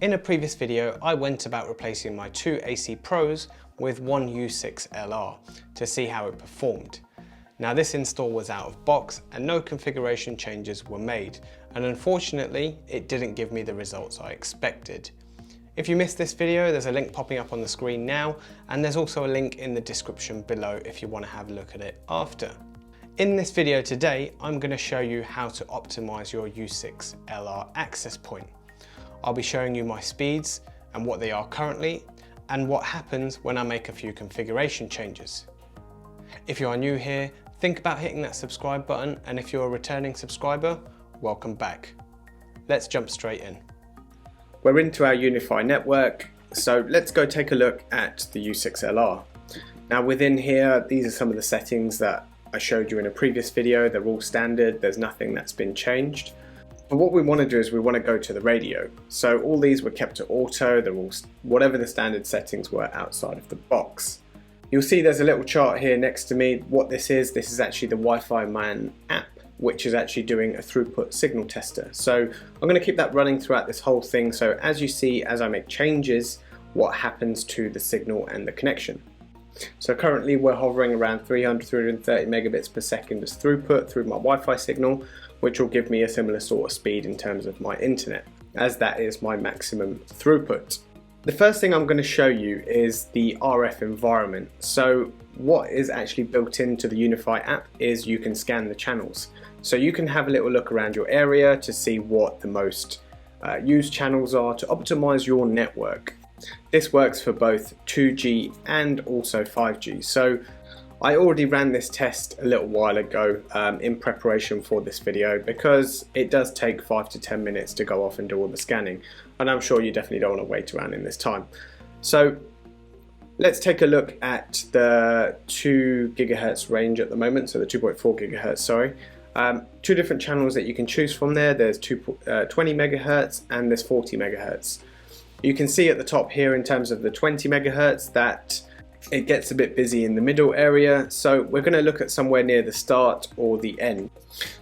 In a previous video, I went about replacing my two AC Pros with one U6 LR to see how it performed. Now this install was out of box and no configuration changes were made, and unfortunately it didn't give me the results I expected. If you missed this video, there's a link popping up on the screen now, and there's also a link in the description below if you want to have a look at it after. In this video today, I'm going to show you how to optimize your U6 LR access point. I'll be showing you my speeds and what they are currently, and what happens when I make a few configuration changes. If you are new here, think about hitting that subscribe button, and if you're a returning subscriber, welcome back. Let's jump straight in. We're into our UniFi network, so let's go take a look at the U6LR. Now within here, these are some of the settings that I showed you in a previous video. They're all standard, there's nothing that's been changed. But what we want to do is we want to go to the radio. So all these were kept to auto, they're all whatever the standard settings were outside of the box. You'll see there's a little chart here next to me. What this is actually the Wi-Fi Man app, which is actually doing a throughput signal tester. So I'm going to keep that running throughout this whole thing. So as you see, as I make changes, what happens to the signal and the connection. So currently we're hovering around 330 megabits per second as throughput through my Wi-Fi signal, which will give me a similar sort of speed in terms of my internet, as that is my maximum throughput. The first thing I'm going to show you is the RF environment. So what is actually built into the UniFi app is you can scan the channels. So you can have a little look around your area to see what the most used channels are to optimize your network. This works for both 2G and also 5G. So I already ran this test a little while ago in preparation for this video, because it does take 5 to 10 minutes to go off and do all the scanning, and I'm sure you definitely don't want to wait around in this time. So let's take a look at the 2 gigahertz range at the moment, so the 2.4 gigahertz, sorry. Two different channels that you can choose from there. There's 20 megahertz and there's 40 megahertz. You can see at the top here in terms of the 20 megahertz that it gets a bit busy in the middle area, so we're going to look at somewhere near the start or the end.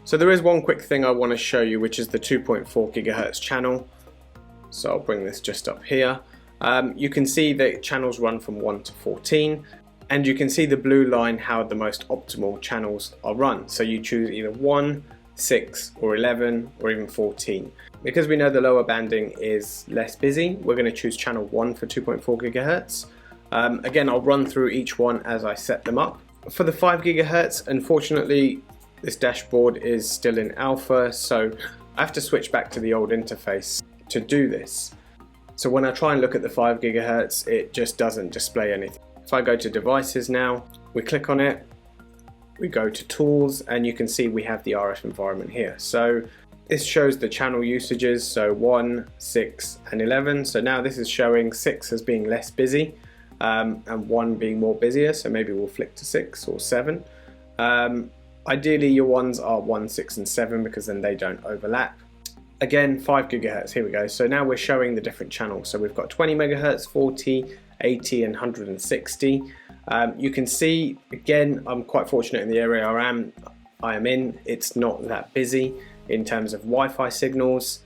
So there is one quick thing I want to show you, which is the 2.4 gigahertz channel. So I'll bring this just up here. You can see that channels run from 1 to 14, and you can see the blue line how the most optimal channels are run. So you choose either 1, 6 or 11 or even 14. Because we know the lower banding is less busy, we're going to choose channel 1 for 2.4 gigahertz. Again, I'll run through each one as I set them up. For the 5 gigahertz, unfortunately, this dashboard is still in alpha, so I have to switch back to the old interface to do this. So when I try and look at the 5 gigahertz, it just doesn't display anything. If I go to devices now, we click on it, we go to tools, and you can see we have the RF environment here. So this shows the channel usages, so 1, 6 and 11. So now this is showing 6 as being less busy, and 1 being more busier, so maybe we'll flick to 6 or 7. Ideally your ones are 1, 6 and 7, because then they don't overlap. Again, 5 gigahertz, here we go. So now we're showing the different channels. So we've got 20 megahertz, 40, 80 and 160. You can see, again, I'm quite fortunate in the area I am in, it's not that busy in terms of Wi-Fi signals.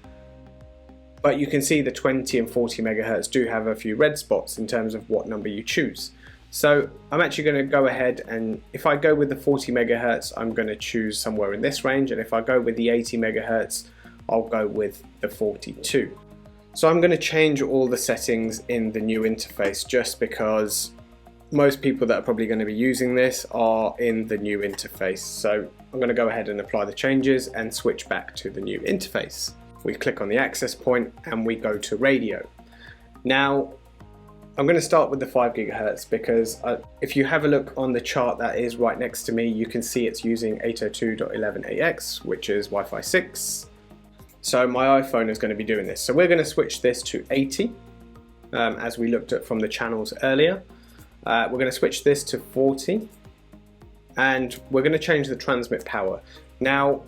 But you can see the 20 and 40 megahertz do have a few red spots in terms of what number you choose. So I'm actually going to go ahead, and if I go with the 40 megahertz, I'm going to choose somewhere in this range, and if I go with the 80 megahertz, I'll go with the 42. So I'm going to change all the settings in the new interface, just because most people that are probably going to be using this are in the new interface. So I'm going to go ahead and apply the changes and switch back to the new interface. We click on the access point and we go to radio. Now I'm going to start with the 5 gigahertz, because if you have a look on the chart that is right next to me, you can see it's using 802.11ax, which is Wi-Fi 6. So my iPhone is going to be doing this. So we're going to switch this to 80, as we looked at from the channels earlier. We're going to switch this to 40, and we're going to change the transmit power. Now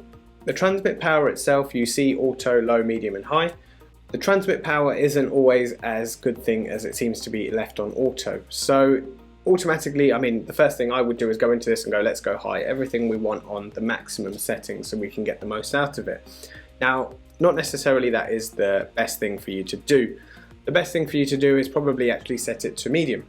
the transmit power itself, you see auto, low, medium and high. The transmit power isn't always as good thing as it seems to be left on auto. So automatically, I mean, the first thing I would do is go into this and go, let's go high, everything we want on the maximum settings so we can get the most out of it. Now, not necessarily that is the best thing for you to do. The best thing for you to do is probably actually set it to medium.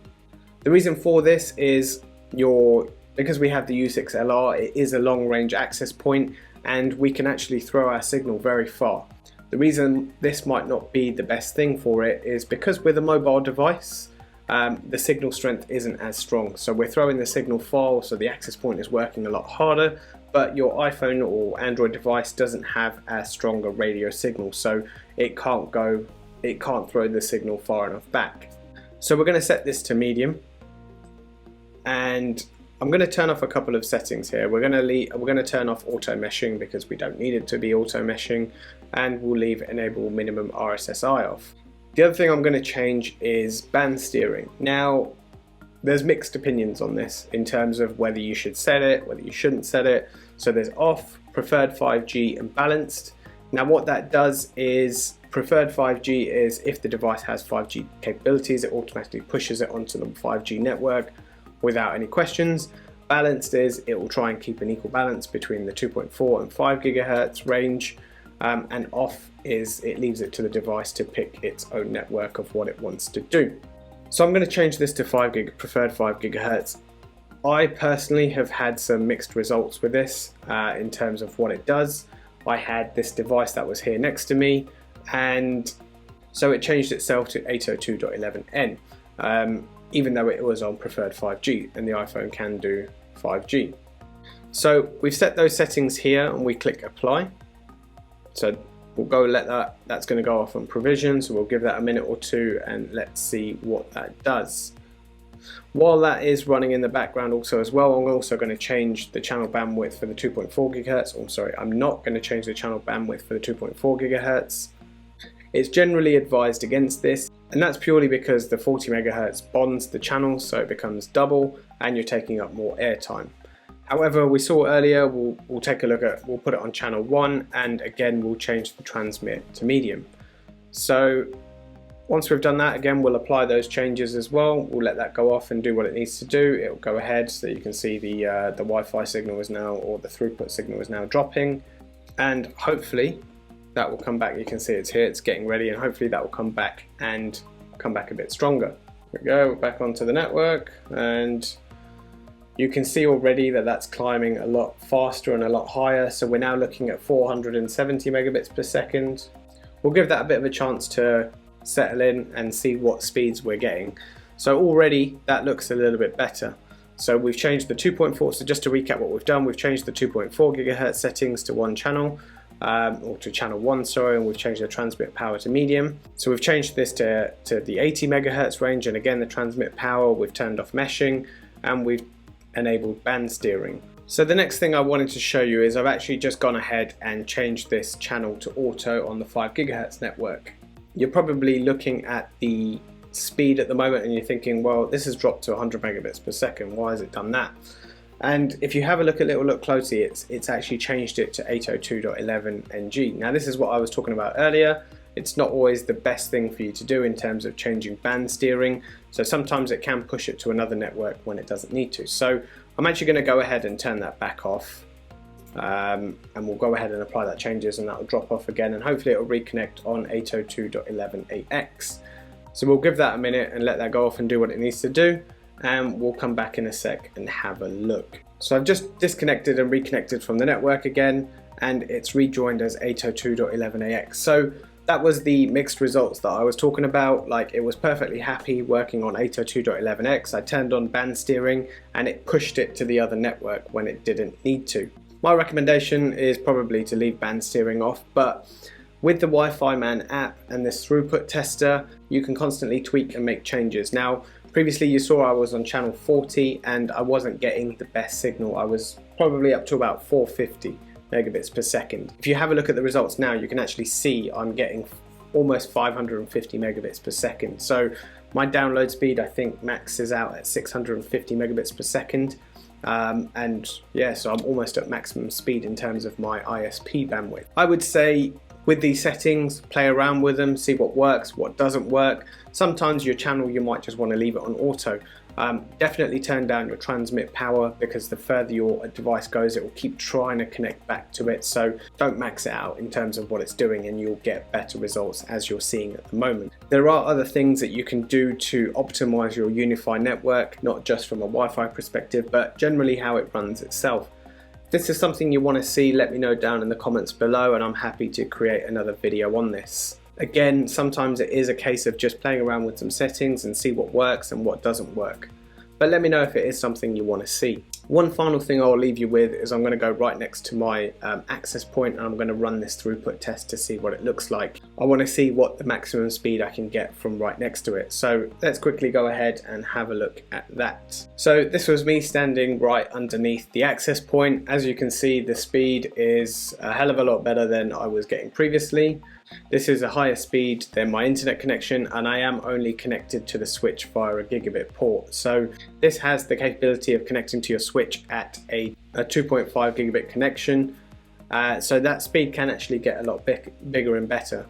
The reason for this is because we have the U6LR, it is a long range access point and we can actually throw our signal very far. The reason this might not be the best thing for it is because with a mobile device, the signal strength isn't as strong. So we're throwing the signal far, so the access point is working a lot harder, but your iPhone or Android device doesn't have as strong a radio signal, so it can't throw the signal far enough back. So we're going to set this to medium, and I'm going to turn off a couple of settings here. We're going to turn off auto meshing because we don't need it to be auto meshing, and we'll leave enable minimum RSSI off. The other thing I'm going to change is band steering. Now, there's mixed opinions on this in terms of whether you should set it, whether you shouldn't set it. So there's off, preferred 5G, and balanced. Now what that does is, preferred 5G is if the device has 5G capabilities, it automatically pushes it onto the 5G network without any questions. Balanced is it will try and keep an equal balance between the 2.4 and 5 gigahertz range. And off is it leaves it to the device to pick its own network of what it wants to do. So I'm going to change this to preferred 5 gigahertz. I personally have had some mixed results with this in terms of what it does. I had this device that was here next to me, and so it changed itself to 802.11n, even though it was on preferred 5G, and the iPhone can do 5G. So we've set those settings here and we click apply. So we'll go that's going to go off on provision, so we'll give that a minute or two and let's see what that does. While that is running in the background also as well, I'm also going to change the channel bandwidth for the 2.4 gigahertz. I'm sorry, I'm not going to change the channel bandwidth for the 2.4 gigahertz. It's generally advised against this, and that's purely because the 40 megahertz bonds the channel, so it becomes double and you're taking up more airtime. However, we saw earlier, we'll take a look at, we'll put it on channel 1, and again we'll change the transmit to medium. So once we've done that, again we'll apply those changes as well. We'll let that go off and do what it needs to do. It'll go ahead, so you can see the Wi-Fi signal is now, or the throughput signal is now dropping, and hopefully that will come back. You can see it's here, it's getting ready, and hopefully that will come back a bit stronger. There we go, we're back onto the network, and you can see already that that's climbing a lot faster and a lot higher. So we're now looking at 470 megabits per second. We'll give that a bit of a chance to settle in and see what speeds we're getting. So already that looks a little bit better. So we've changed the 2.4, so just to recap what we've done, we've changed the 2.4 gigahertz settings to one channel, or to channel 1, sorry, and we've changed the transmit power to medium. So we've changed this to the 80 megahertz range, and again the transmit power, we've turned off meshing, and we've enabled band steering. So the next thing I wanted to show you is I've actually just gone ahead and changed this channel to auto on the 5 gigahertz network. You're probably looking at the speed at the moment and you're thinking, well, this has dropped to 100 megabits per second, why has it done that? And if you have a little look closely, it's actually changed it to 802.11ng. Now this is what I was talking about earlier. It's not always the best thing for you to do in terms of changing band steering. So sometimes it can push it to another network when it doesn't need to. So I'm actually going to go ahead and turn that back off. And we'll go ahead and apply that changes, and that will drop off again, and hopefully it will reconnect on 802.11ax. So we'll give that a minute and let that go off and do what it needs to do, and we'll come back in a sec and have a look. So I've just disconnected and reconnected from the network again, and it's rejoined as 802.11ax. So that was the mixed results that I was talking about. Like, it was perfectly happy working on 802.11x. I turned on band steering and it pushed it to the other network when it didn't need to. My recommendation is probably to leave band steering off, but with the Wi-Fi Man app and this throughput tester, you can constantly tweak and make changes. Now, previously you saw I was on channel 40 and I wasn't getting the best signal. I was probably up to about 450 megabits per second. If you have a look at the results now, you can actually see I'm getting almost 550 megabits per second. So my download speed, I think, maxes out at 650 megabits per second. And yeah, so I'm almost at maximum speed in terms of my ISP bandwidth. I would say with these settings, play around with them, see what works, what doesn't work. Sometimes your channel, you might just want to leave it on auto. Definitely turn down your transmit power, because the further your device goes, it will keep trying to connect back to it. So don't max it out in terms of what it's doing, and you'll get better results as you're seeing at the moment. There are other things that you can do to optimize your UniFi network, not just from a Wi-Fi perspective, but generally how it runs itself. If this is something you want to see, let me know down in the comments below, and I'm happy to create another video on this. Again, sometimes it is a case of just playing around with some settings and see what works and what doesn't work. But let me know if it is something you want to see. One final thing I'll leave you with is I'm going to go right next to my access point, and I'm going to run this throughput test to see what it looks like. I want to see what the maximum speed I can get from right next to it. So let's quickly go ahead and have a look at that. So this was me standing right underneath the access point. As you can see, the speed is a hell of a lot better than I was getting previously. This is a higher speed than my internet connection, and I am only connected to the switch via a gigabit port. So this has the capability of connecting to your switch at a 2.5 gigabit connection. So that speed can actually get a lot bigger and better.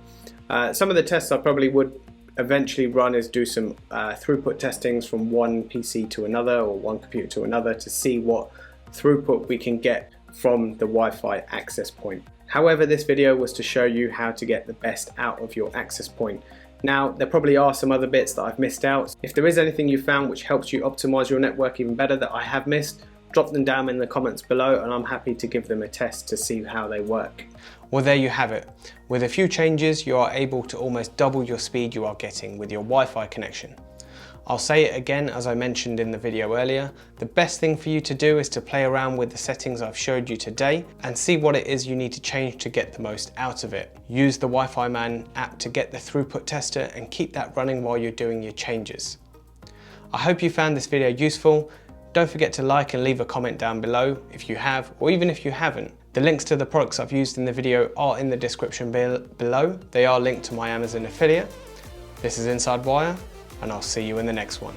Some of the tests I probably would eventually run is do some throughput testings from one PC to another, or one computer to another, to see what throughput we can get from the Wi-Fi access point. However, this video was to show you how to get the best out of your access point. Now, there probably are some other bits that I've missed out. If there is anything you found which helps you optimize your network even better that I have missed, drop them down in the comments below, and I'm happy to give them a test to see how they work. Well, there you have it. With a few changes, you are able to almost double your speed you are getting with your Wi-Fi connection. I'll say it again, as I mentioned in the video earlier, the best thing for you to do is to play around with the settings I've showed you today and see what it is you need to change to get the most out of it. Use the Wi-Fi Man app to get the throughput tester and keep that running while you're doing your changes. I hope you found this video useful. Don't forget to like and leave a comment down below if you have, or even if you haven't. The links to the products I've used in the video are in the description below. They are linked to my Amazon affiliate. This is Inside Wire, and I'll see you in the next one.